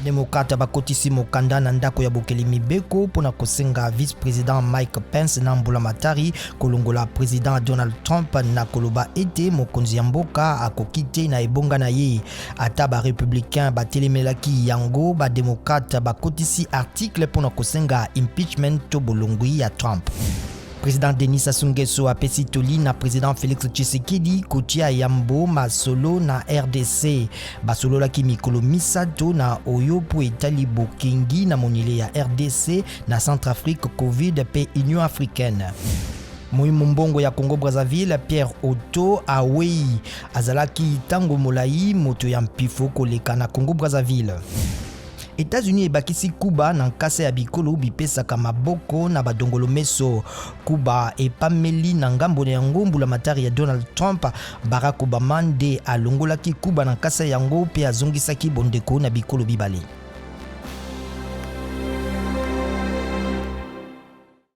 bademokrate bakotisi mokanda na ndako ya bokeli mibeko pona kosenga vice-président Mike Pence na mbula matari kolongola président Donald Trump na koloba ete mokonzi ya mboka akokite na ebonga na ye. Ata ba républicain batelemelaki yango bademokrate bakotisi article pona kosenga impeachment to bolongwi ya Trump. Président Denis Sassou Nguesso apesi toli na président Félix Tshisekedi kotia yambo masolo na RDC. Basololaki mikolo misato na oyo po etali bokengi na monile ya RDC na Centrafrique Covid pe Union africaine. Moïmo mbongo ya Congo Brazzaville Pierre Otto awei azalaki tango molai moto ya mpifo koleka na Congo Brazzaville. États-Unis ebakisi Cuba na nkasa ya bikolo bipesaka maboko na badongolo meso. Cuba epameli na ngambo na yango mbula matari ya Donald Trump. Barack Obama nde alongolaki Cuba na nkasa yango pe azongisaki bondeko na bikolo bibale.